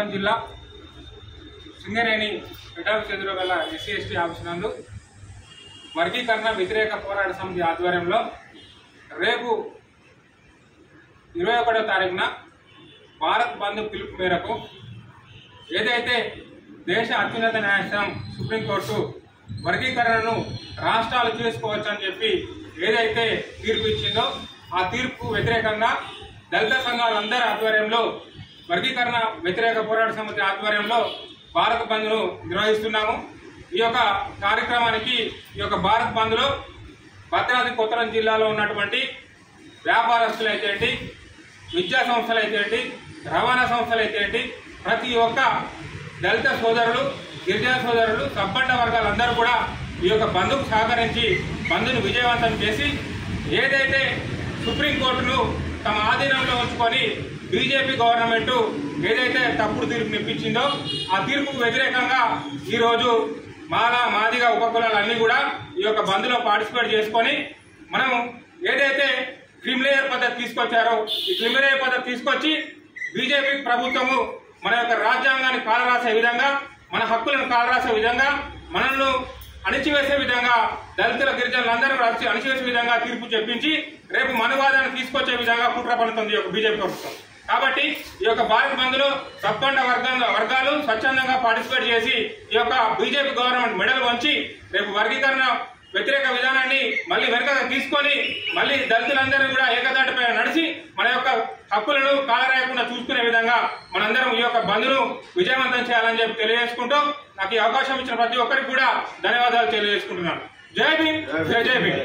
ఖమ్మం జిల్లా సింగరేణి ఫెడరల్ చెందులో గల SC ST office నందు వర్గీకరణ వ్యతిరేక పోరాట సమితి ఆధ్వర్యంలో రేపు 21వ తారీఖున భారత్ బంద్ పిలుపు మేరకు ఏదైతే దేశ అత్యున్నత న్యాయస్థానం సుప్రీంకోర్టు వర్గీకరణను రాష్ట్రాలు చేసుకోవచ్చని చెప్పి ఏదైతే తీర్పు ఇచ్చిందో ఆ తీర్పు వ్యతిరేకంగా దళిత సంఘాలందరి ఆధ్వర్యంలో వర్గీకరణ వ్యతిరేక పోరాట సమితి ఆధ్వర్యంలో భారత్ బంద్ను నిర్వహిస్తున్నాము। ఈ యొక్క కార్యక్రమానికి ఈ యొక్క భారత్ బంద్లో భద్రాద్రి కొత్తగూడెం జిల్లాలో ఉన్నటువంటి వ్యాపారస్తులు అయితే, విద్యా సంస్థలు అయితే, రవాణా సంస్థలు అయితే, ప్రతి ఒక్క దళిత సోదరులు, గిరిజన సోదరులు, సబ్బండ వర్గాలందరూ కూడా ఈ యొక్క బంద్కు సహకరించి బంద్ను విజయవంతం చేసి ఏదైతే సుప్రీంకోర్టును తమ ఆధీనంలో ఉంచుకొని బీజేపీ గవర్నమెంట్ ఏదైతే తప్పుడు తీర్పుని ఇప్పించిందో ఆ తీర్పుకు వ్యతిరేకంగా ఈరోజు మాదిగ ఉపకులాలన్నీ కూడా ఈ యొక్క బంద్లో పార్టిసిపేట్ చేసుకొని మనం ఏదైతే క్రిమిలేయర్ పద్ధతి తీసుకొచ్చారో ఈ క్రిమిలేయర్ పద్ధతి తీసుకొచ్చి బీజేపీ ప్రభుత్వము మన యొక్క రాజ్యాంగాన్ని కాలరాసే విధంగా, మన హక్కులను కాలరాసే విధంగా, మనల్ని అణిచివేసే విధంగా, దళితుల గిరిజనులందరూ అణిచివేసే విధంగా తీర్పు చెప్పించి రేపు మనువాదాన్ని తీసుకొచ్చే విధంగా కుట్ర పడుతుంది ఈ యొక్క బీజేపీ ప్రభుత్వం। కాబట్టి ఈ యొక్క భారత్ బంద్లో సబ్బండ వర్గాలు స్వచ్ఛందంగా పార్టిసిపేట్ చేసి ఈ యొక్క బీజేపీ గవర్నమెంట్ మెడలు వంచి రేపు వర్గీకరణ వ్యతిరేక విధానాన్ని మళ్ళీ వెనక తీసుకొని మళ్ళీ దళితులందరూ కూడా ఏకదాటిపై నడిచి మన యొక్క హక్కులను కాలరాయకుండా చూసుకునే విధంగా మనందరం ఈ యొక్క బంద్ను విజయవంతం చేయాలని చెప్పి తెలియజేసుకుంటూ నాకు ఈ అవకాశం ఇచ్చిన ప్రతి ఒక్కరికి కూడా ధన్యవాదాలు తెలియజేసుకుంటున్నాను। జై భీమ్, జై భీమ్।